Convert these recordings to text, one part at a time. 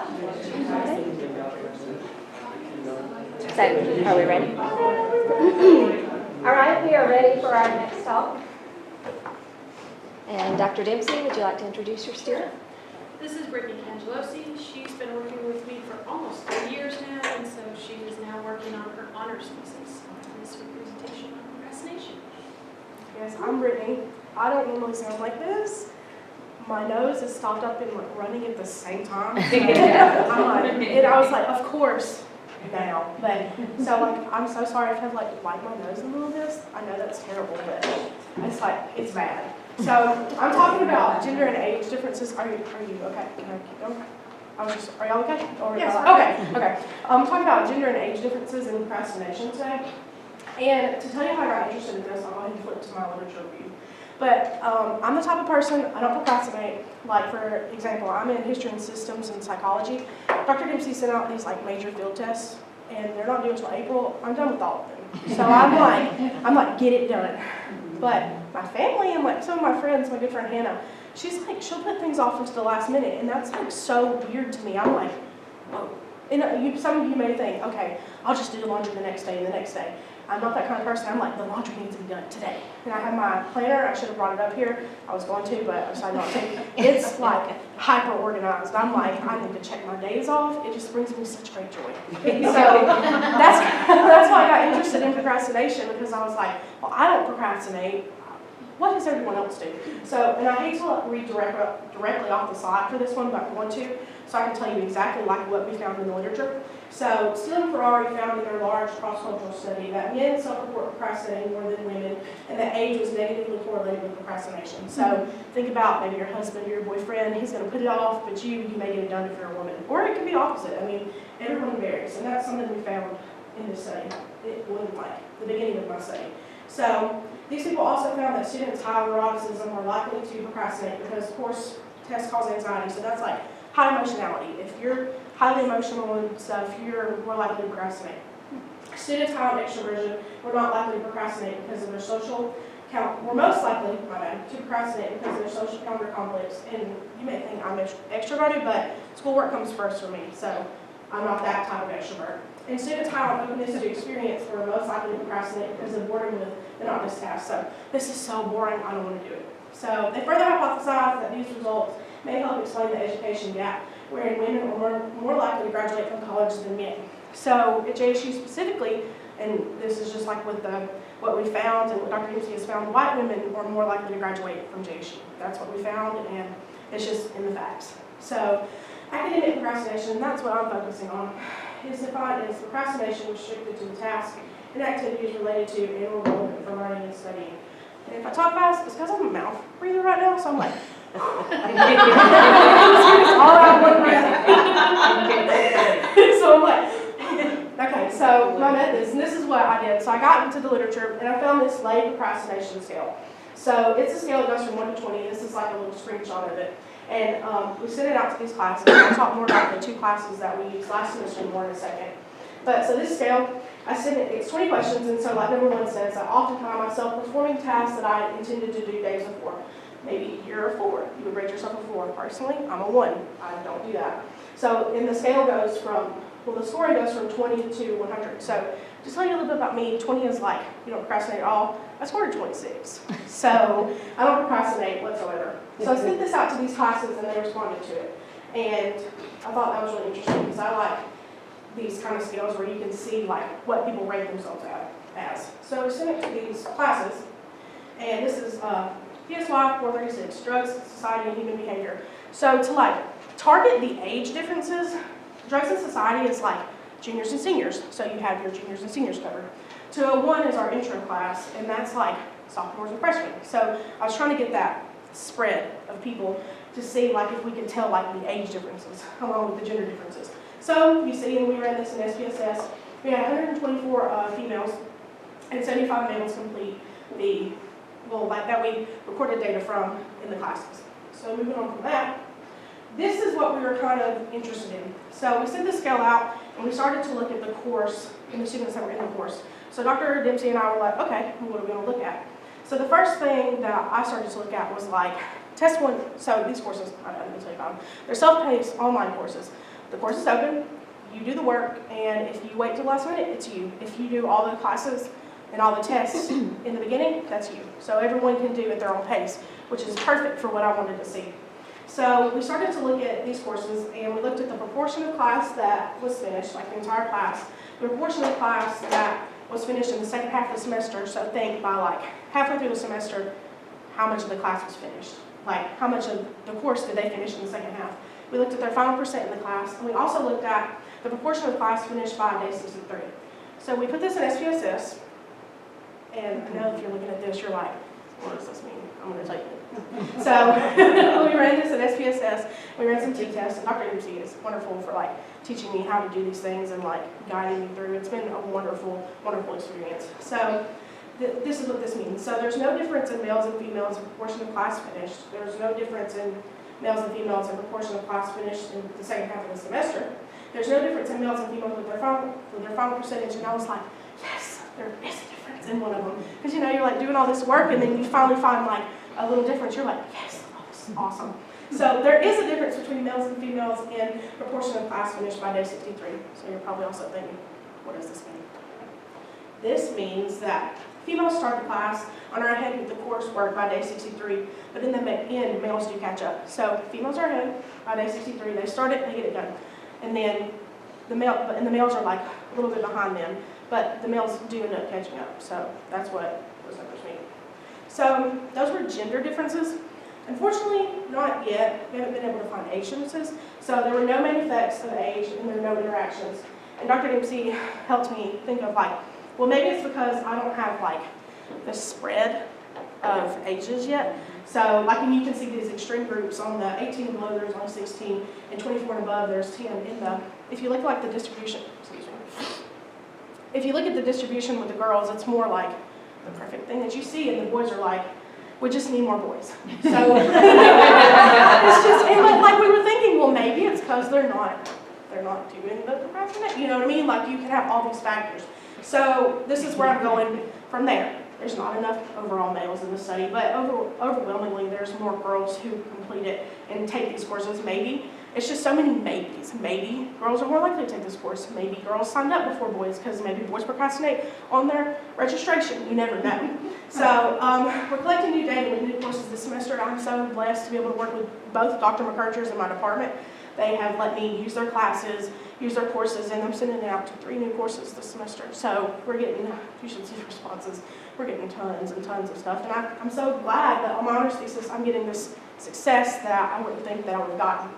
So, are we ready? All right, we are ready for our next talk. And Dr. Dempsey, would you like to introduce your student? This is Brittany Cangialosi. She's been working with me for almost 3 years now, and so she is now working on her honors thesis. This is her presentation on procrastination. Yes, I'm Brittany. I don't normally sound like this. My nose is stopped up and like running at the same time. So I was like, of course, now. But so like, I'm so sorry if I've like wiped my nose a little bit. I know that's terrible, but it's like it's bad. So I'm talking about gender and age differences. Are you okay? Can I keep going? Are y'all okay? Or Yes. Okay. I'm talking about gender and age differences in procrastination today. And to tell you how I got interested in this, I'll go ahead and flip to my literature review. But I'm the type of person, I don't procrastinate. Like, for example, I'm in history and systems and psychology. Dr. Dempsey sent out these like major field tests, and they're not due until April. I'm done with all of them. So I'm like, get it done. But my family and like some of my friends, my good friend Hannah, she's like, she'll put things off until the last minute, and that's like so weird to me. I'm like, whoa. And some of you may think, okay, I'll just do the laundry the next day and the next day. I'm not that kind of person. I'm like, the laundry needs to be done today. And I have my planner. I should have brought it up here. I was going to, but I decided not to. It's like hyper organized. I'm like, I need to check my days off. It just brings me such great joy. So that's why I got interested in procrastination, because I was like, well, I don't procrastinate. What does everyone else do? So, and I hate to read directly off the slide for this one, but I want to, so I can tell you exactly like what we found in the literature. So, Steele and Ferrari found in their large cross-cultural study that men self-report procrastinating more than women, and that age was negatively correlated with procrastination. So, think about maybe your husband or your boyfriend, he's going to put it off, but you may get it done if you're a woman. Or it could be opposite. I mean, everyone varies, and that's something we found in this study. It was like the beginning of my study. So, these people also found that students high on neuroticism are likely to procrastinate because, of course, tests cause anxiety. So that's like high emotionality. If you're highly emotional and stuff, you're more likely to procrastinate. Students high on extroversion were not likely to procrastinate because of their social count. Were most likely, to procrastinate because of their social counter conflicts. And you may think I'm extroverted, but schoolwork comes first for me. So I'm not that type of extrovert. And students high on openness to experience were most likely to procrastinate because of boredom with monotonous tasks. So this is so boring, I don't want to do it. So they further hypothesized that these results may help explain the education gap, wherein women are more likely to graduate from college than men. So at JSU specifically, and this is just like with what we found and what Dr. Dempsey has found, white women are more likely to graduate from JSU. That's what we found, and it's just in the facts. So academic procrastination, that's what I'm focusing on, is defined as procrastination restricted to the task and activities related to and or relevant for learning and studying. And if I talk fast, it's because I'm a mouth breather right now, so I'm like, all out one breath. So I'm like, okay, so my methods, and this is what I did. So I got into the literature, and I found this lay procrastination scale. So it's a scale that goes from 1 to 20. This is like a little screenshot of it. And we sent it out to these classes. I'll talk more about the 2 classes that we used last semester more in a second. But so this scale, I sent it, it's 20 questions, and so like number 1 says, I often find myself performing tasks that I intended to do days before. Maybe you're a 4. You would rate yourself a 4. Personally, I'm a 1. I don't do that. So, and the scale goes from, well, the scoring goes from 20 to 100. So, just tell you a little bit about me, 20 is like, you don't procrastinate at all. I scored a 26. So, I don't procrastinate whatsoever. So, I sent this out to these classes, and they responded to it. And I thought that was really interesting, because I like these kind of scales where you can see like what people rate themselves as. So, we sent it to these classes, and this is PSY 436, Drugs, Society, and Human Behavior. So to like target the age differences, Drugs and Society is like juniors and seniors. So you have your juniors and seniors covered. 201 is our intro class, and that's like sophomores and freshmen. So I was trying to get that spread of people to see like if we could tell like the age differences along with the gender differences. So you see, and we ran this in SPSS, we had 124 females and 75 males complete the that we recorded data from in the classes. So moving on from that, this is what we were kind of interested in. So we sent the scale out, and we started to look at the course and the students that were in the course. So Dr. Dempsey and I were like, okay, what are we going to look at? So the first thing that I started to look at was like test 1. So these courses, I don't know, let me tell you about them. They're self-paced online courses. the course is open, you do the work, and if you wait till the last minute, it's you. If you do all the classes and all the tests in the beginning, that's you. So everyone can do at their own pace, which is perfect for what I wanted to see. So we started to look at these courses, and we looked at the proportion of class that was finished, like the entire class, the proportion of class that was finished in the second half of the semester. So think by like halfway through the semester, how much of the class was finished. Like how much of the course did they finish in the second half. We looked at their final percent in the class, and we also looked at the proportion of class finished by day 63. So we put this in SPSS, and I know if you're looking at this, you're like, what does this mean? I'm going to tell you. So we ran this in SPSS, we ran some T-tests, and Dr. MC is wonderful for like teaching me how to do these things and like guiding me through. It's been a wonderful, wonderful experience. So this is what this means. So there's no difference in males and females in proportion of class finished. There's no difference in males and females in proportion of class finished in the second half of the semester. There's no difference in males and females with their final percentage. And I was like, yes, there is a difference in one of them. Because you know, you're like doing all this work, and then you finally find like a little difference. You're like, yes, oh, this is awesome. So there is a difference between males and females in proportion of class finished by day 63. So you're probably also thinking, what does this mean? This means that females start the class and are ahead with the coursework by day 63, but in the end, males do catch up. So females are ahead by day 63. They start it, they get it done. And then the males are like a little bit behind them, but the males do end up catching up. So that's what those numbers mean. So those were gender differences. Unfortunately, not yet. We haven't been able to find age differences. So there were no main effects of age, and there were no interactions. And Dr. Dempsey helped me think of like, well, maybe it's because I don't have like the spread of ages yet. So like when you can see these extreme groups on the 18 and below, there's only 16, and 24 and above, there's 10 in the, if you look like the distribution, excuse me. If you look at the distribution with the girls, it's more like the perfect thing that you see, and the boys are like, we just need more boys. So it's just, and like we were thinking, well, maybe it's because they're not doing the procrastination. You know what I mean? Like you can have all these factors. So this is where I'm going from there. There's not enough overall males in the study, but overwhelmingly there's more girls who complete it and take these courses. Maybe it's just so many maybes. Maybe girls are more likely to take this course. Maybe girls signed up before boys because maybe boys procrastinate on their registration. You never know. So we're collecting new data with new courses this semester. I'm so blessed to be able to work with both Dr. McCurchers in my department. They have let me use their classes, use their courses, and I'm sending out to 3 new courses this semester. So we're getting, you should see the responses, we're getting tons and tons of stuff. And I'm so glad that on my honors thesis, I'm getting this success that I wouldn't think that I would have gotten.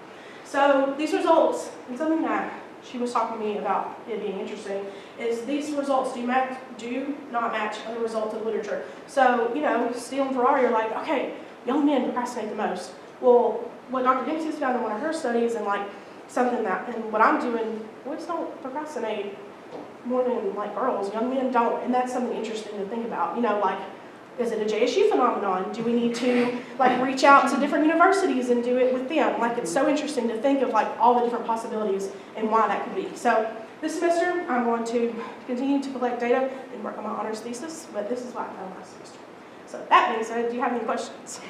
So these results, and something that she was talking to me about it being interesting, is these results do not match other results of literature. So, you know, Steele and Ferrari are like, okay, young men procrastinate the most. Well, what Dr. Dempsey's found in one of her studies, and like something that, and what I'm doing, boys don't procrastinate more than like girls. Young men don't, and that's something interesting to think about. You know, like, is it a JSU phenomenon? Do we need to like reach out to different universities and do it with them? Like, it's so interesting to think of like all the different possibilities and why that could be. So this semester, I'm going to continue to collect data and work on my honors thesis, but this is what I found last semester. So that being said, do you have any questions?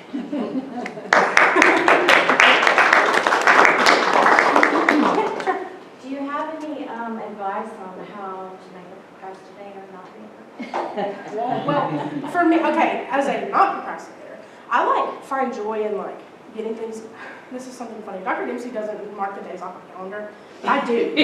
Okay, sure. Do you have any advice on how to make a procrastinator not be a procrastinator? Well, for me, okay, as a non-procrastinator, I like find joy in like getting things. This is something funny. Dr. Dempsey doesn't mark the days off my calendar. I do.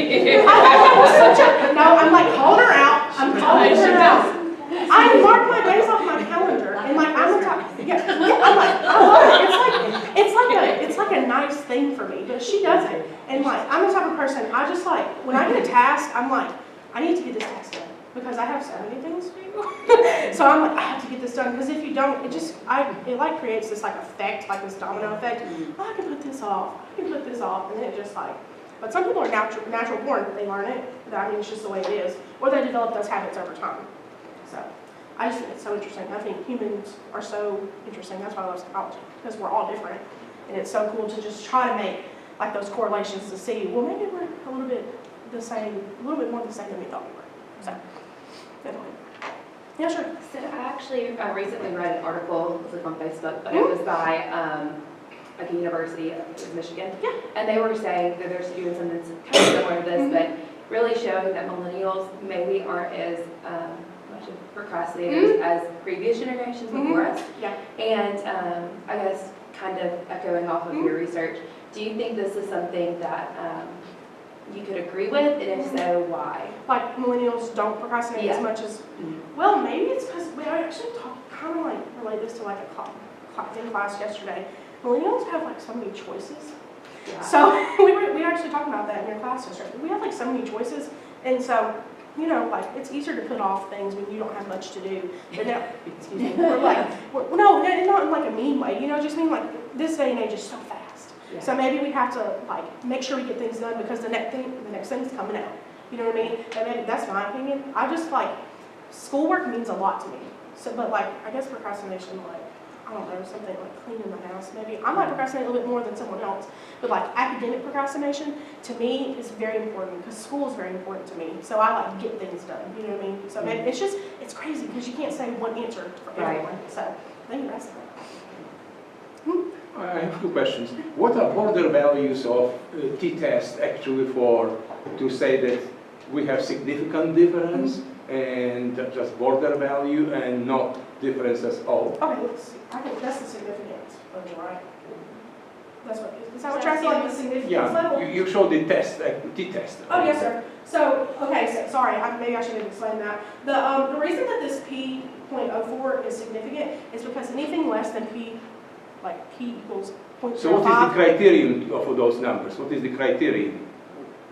I'm like calling her out. I'm calling her out. I mark my days off my calendar, and like I'm the type. Yeah, I'm like I love it. It's like a nice thing for me, but she doesn't. And like I'm the type of person. I just like when I get a task, I'm like I need to get this task done because I have so many things to do. So I'm like I have to get this done because if you don't, it like creates this like effect, like this domino effect. Oh, I can put this off. I can put this off, and then it just like. But some people are natural born. They learn it. I mean, it's just the way it is, or they develop those habits over time. So I just think it's so interesting. I think humans are so interesting. That's why I love psychology, because we're all different. And it's so cool to just try to make like those correlations to see, well, maybe we're a little bit the same, a little bit more the same than we thought we were. So, definitely. Yeah, sure. So I recently read an article, it was like on Facebook, but it was by like a university, I think it was Michigan. Yeah. And they were saying that they're doing something kind of similar to this, but really showing that millennials maybe aren't as much of procrastinators as previous generations before us. Yeah. And I guess kind of echoing off of your research, do you think this is something that you could agree with, and if so, why? Like millennials don't procrastinate as Yeah. much as, well, maybe it's because we actually kind of like relate this to like in class yesterday. Millennials have like so many choices. Yeah. So we were actually talking about that in your class yesterday. We have like so many choices, and so you know, like it's easier to put off things when you don't have much to do. But now, excuse me, no, not in like a mean way. You know, just mean like this day and age is so fast. Yeah. So maybe we have to like make sure we get things done because the next thing's coming out. You know what I mean? And maybe that's my opinion. I just like schoolwork means a lot to me. So, but like I guess procrastination, like I don't know, something like cleaning the house. Maybe I might procrastinate a little bit more than someone else. But like academic procrastination to me is very important because school is very important to me. So I like get things done. You know what I mean? So maybe it's crazy because you can't say one answer for everyone. So I think that's that. I have two questions. What are border values of t-test actually to say that we have significant difference and just border value and not difference at all? Okay, let's see. I think that's the significance of it, right? That's what is that what you're asking? Like the significance Yeah, level? you showed the test, t-test. Oh, yes, sir. So, okay, so sorry, maybe I should have explained that. The reason that this P.04 is significant is because anything less than P equals 0.05. So what is the criterion for those numbers? What is the criterion?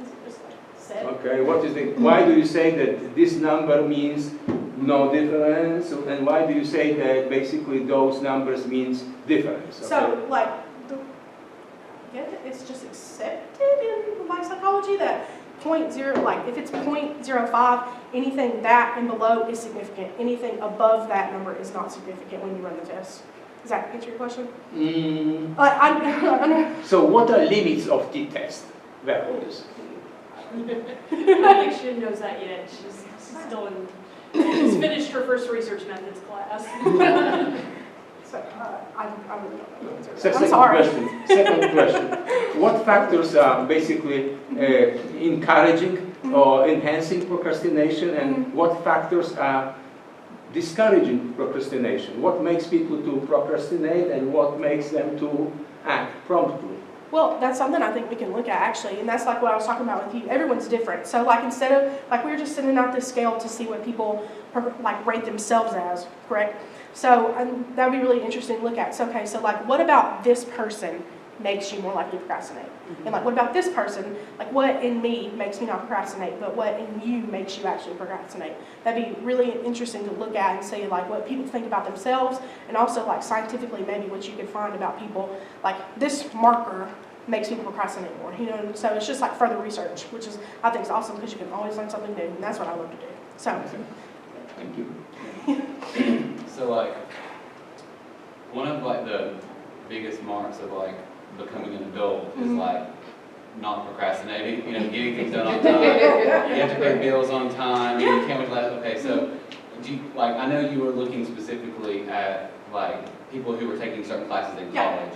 Is it just like set? Okay, why do you say that this number means no difference, and why do you say that basically those numbers means difference? Okay? So, like, it's just accepted in like psychology that 0.0, like if it's 0.05, anything that and below is significant. Anything above that number is not significant when you run the test. Does that answer your question? So what are limits of t-test values? I don't think she knows that yet. She's still in, she's finished her first research methods class. So, I really don't know the answer to that. Second I'm sorry. Second question. What factors are basically encouraging or enhancing procrastination, and what factors are discouraging procrastination? What makes people to procrastinate and what makes them to act promptly? Well, that's something I think we can look at actually, and that's like what I was talking about with you. Everyone's different. So like instead of, like we were just sending out this scale to see what people like rate themselves as, correct? So that would be really interesting to look at. So, okay, so like what about this person makes you more likely to procrastinate? And like what about this person, like what in me makes me not procrastinate, but what in you makes you actually procrastinate? That'd be really interesting to look at and see like what people think about themselves, and also like scientifically maybe what you could find about people, like this marker makes people procrastinate more, you know? So it's just like further research, which is, I think is awesome because you can always learn something new, and that's what I love to do. So. Thank you. So like, one of like the biggest marks of like becoming an adult is like not procrastinating, you know, getting things done on time. You have to pay bills on time, and you can't wait till that. Okay, so do you, like, I know you were looking specifically at like people who were taking certain classes in college,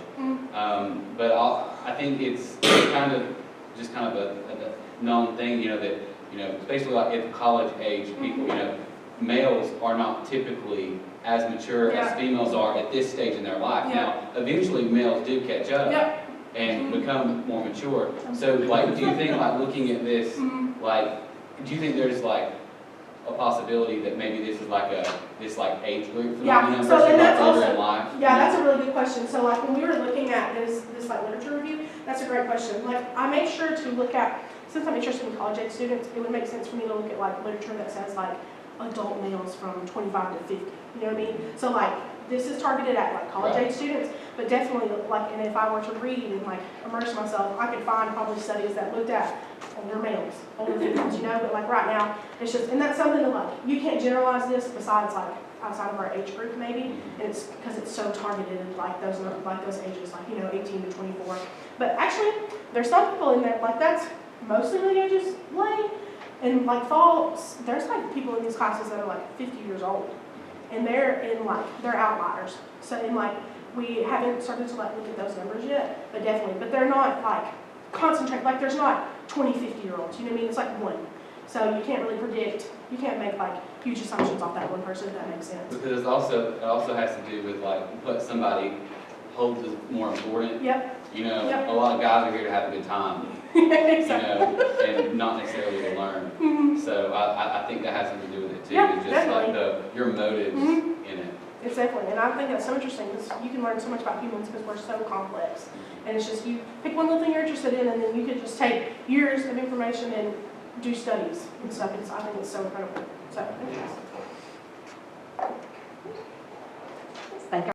but I think it's kind of a known thing, you know, that, you know, basically like at college age people, you know, males are not typically as mature as females are at this stage in their life. Now, eventually males do catch up and become more mature. So, like, do you think, like, looking at this, like, do you think there's, like, a possibility that maybe this is like this age group phenomenon so versus then like that's later also, in life? that's a really good question. So like when we were looking at this like literature review, that's a great question. Like I made sure to look at, since I'm interested in college age students, it would make sense for me to look at like literature that says like adult males from 25 to 50, you know what I mean? So like this is targeted at like college age students, but definitely like, and if I were to read and like immerse myself, I could find probably studies that looked at older males, older females, you know, but like right now, it's just, and that's something that like, you can't generalize this besides like outside of our age group maybe, and it's because it's so targeted in like those ages, like, you know, 18 to 24. But actually, there's some people in there, like that's mostly the ages late, and like fall, there's like people in these classes that are like 50 years old. and they're outliers. So in like, we haven't started to like look at those numbers yet, but definitely, but they're not like concentrate, like there's not 20, 50-year-olds, you know what I mean? It's like one. So you can't really predict, you can't make like huge assumptions off that one person, if that makes sense. Because it also has to do with like what somebody holds as more important. Yep. You know, Yep. a lot of guys are here to have a good time, you Exactly. know, and not necessarily to learn. Mhm. So I think that has something to do with it too. Yeah, It's just like definitely. your motives Mhm. in it. It's definitely, and I think that's so interesting because you can learn so much about humans because we're so complex. And it's just you pick one little thing you're interested in, and then you could just take years of information and do studies and stuff. I think it's so incredible. So, anyways.